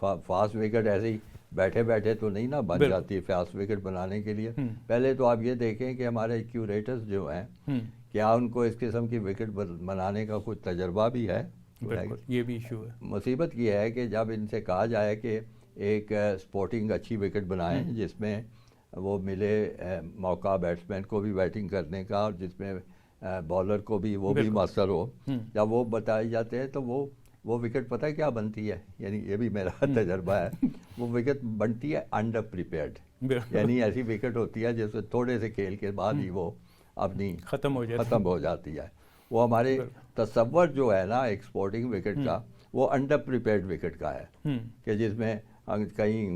Fast wicket ایسے ہی بیٹھے بیٹھے تو نہیں نا بن جاتی. فاسٹ وکٹ بنانے کے لیے پہلے تو آپ یہ دیکھیں کہ ہمارے کیوریٹرز جو ہیں کیا ان کو اس قسم کی وکٹ بنانے کا کچھ تجربہ بھی ہے. یہ بھی ایشو ہے. مصیبت یہ ہے کہ جب ان سے کہا جائے کہ ایک سپورٹنگ اچھی وکٹ بنائیں جس میں وہ ملے موقع بیٹسمین کو بھی بیٹنگ کرنے کا اور جس میں بالر کو بھی وہ بھی مؤثر ہو, جب وہ بتائے جاتے ہیں تو وہ وکٹ پتہ ہے کیا بنتی ہے, یعنی یہ بھی میرا تجربہ ہے, وہ وکٹ بنتی ہے انڈر پریپیئرڈ, یعنی ایسی وکٹ ہوتی ہے جس میں تھوڑے سے کھیل کے بعد ہی وہ اپنی ختم ہو جاتی ہے. وہ ہمارے تصور جو ہے نا ایک سپورٹنگ وکٹ کا وہ انڈر پریپیئرڈ وکٹ کا ہے کہ جس میں کہیں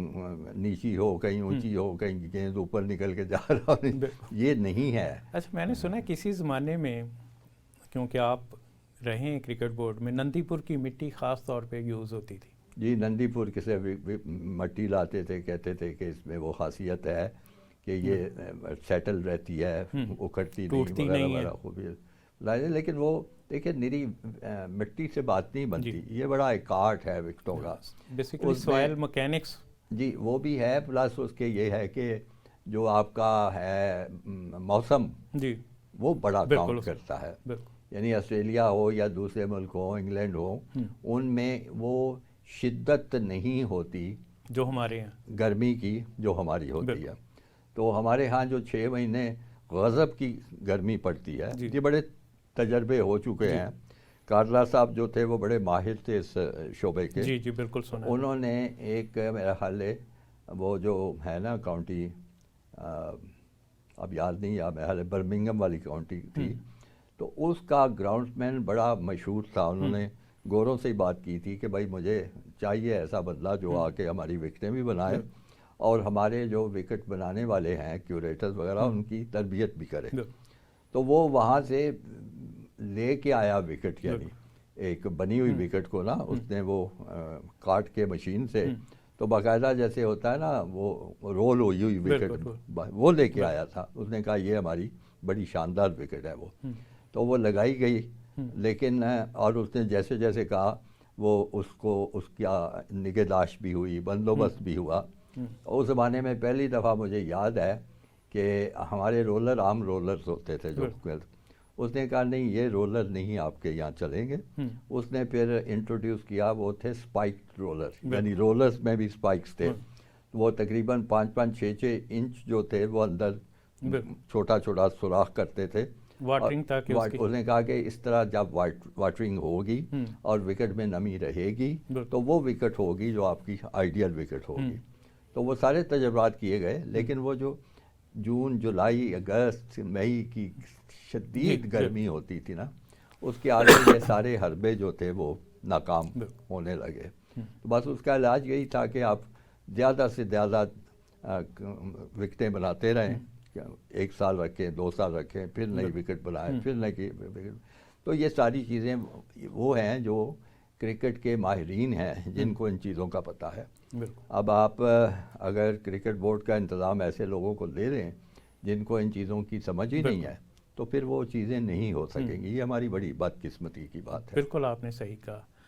نیچی ہو کہیں اونچی ہو کہیں گیند اوپر نکل کے جا رہا ہو, یہ نہیں ہے. اچھا میں نے سنا کسی زمانے میں, کیونکہ آپ رہے ہیں کرکٹ بورڈ میں, نندی پور کی مٹی خاص طور پہ یوز ہوتی تھی. جی نندی پور کسے مٹی لاتے تھے, کہتے تھے کہ اس میں وہ خاصیت ہے کہ یہ سیٹل رہتی ہے, اکھڑتی نہیں وغیرہ خوبی, لیکن وہ دیکھیں نری مٹی سے بات نہیں بنتی, یہ بڑا ایک آرٹ ہے وکٹوں کا, بیسیکلی سوائل مکینکس. جی وہ بھی ہے, پلس اس کے یہ ہے کہ جو آپ کا ہے موسم وہ بڑا کاؤنٹ کرتا ہے. یعنی آسٹریلیا ہو یا دوسرے ملک ہو, انگلینڈ ہو, ان میں وہ شدت نہیں ہوتی جو ہمارے یہاں گرمی کی جو ہماری ہوتی ہے. تو ہمارے ہاں جو 6 مہینے غضب کی گرمی پڑتی ہے, یہ بڑے تجربے ہو چکے ہیں. کارلا صاحب جو تھے وہ بڑے ماہر تھے اس شعبے کے. جی بالکل سنا. انہوں نے ایک میرا خیال ہے وہ جو ہے نا کاؤنٹی, اب یاد نہیں, میرا خیال ہے برمنگم والی کاؤنٹی تھی, تو اس کا گراؤنڈ مین بڑا مشہور تھا. انہوں نے گوروں سے ہی بات کی تھی کہ بھائی مجھے چاہیے ایسا بندہ جو آ کے ہماری وکٹیں بھی بنائے اور ہمارے جو وکٹ بنانے والے ہیں کیوریٹرز وغیرہ ان کی تربیت بھی کرے. تو وہ وہاں سے لے کے آیا وکٹ, یعنی ایک بنی ہوئی وکٹ کو نا اس نے وہ کاٹ کے مشین سے, تو باقاعدہ جیسے ہوتا ہے نا وہ رول ہوئی وکٹ وہ لے کے آیا تھا. اس نے کہا یہ ہماری بڑی شاندار وکٹ ہے وہ, تو وہ لگائی گئی. لیکن اور اس نے جیسے جیسے کہا وہ اس کو اس کا نگہداشت بھی ہوئی, بندوبست بھی ہوا. اس زمانے میں پہلی دفعہ مجھے یاد ہے کہ ہمارے رولر عام رولرز ہوتے تھے جو, اس نے کہا نہیں یہ رولر نہیں آپ کے یہاں چلیں گے. اس نے پھر انٹروڈیوس کیا, وہ تھے اسپائک رولر, یعنی رولرز میں بھی اسپائکس تھے. وہ تقریباً 5-6 انچ جو تھے وہ اندر چھوٹا چھوٹا سوراخ کرتے تھے واٹرنگ تاکہ اس نے کہا کہ اس طرح جب واٹرنگ ہوگی اور وکٹ میں نمی رہے گی تو وہ وکٹ ہوگی جو آپ کی آئیڈیل وکٹ ہوگی. تو وہ سارے تجربات کیے گئے, لیکن وہ جو جون جولائی اگست مئی کی شدید گرمی ہوتی تھی نا, اس کے آگے یہ سارے حربے جو تھے وہ ناکام ہونے لگے. تو بس اس کا علاج یہی تھا کہ آپ زیادہ سے زیادہ وکٹیں بناتے رہیں, 1 سال رکھیں 2 سال رکھیں پھر نئی وکٹ بنائیں پھر نئی وکٹ. تو یہ ساری چیزیں وہ ہیں جو کرکٹ کے ماہرین ہیں جن کو ان چیزوں کا پتہ ہے. اب آپ اگر کرکٹ بورڈ کا انتظام ایسے لوگوں کو دے دیں جن کو ان چیزوں کی سمجھ ہی نہیں ہے تو پھر وہ چیزیں نہیں ہو سکیں گی. یہ ہماری بڑی بدقسمتی کی بات ہے. بالکل آپ نے صحیح کہا.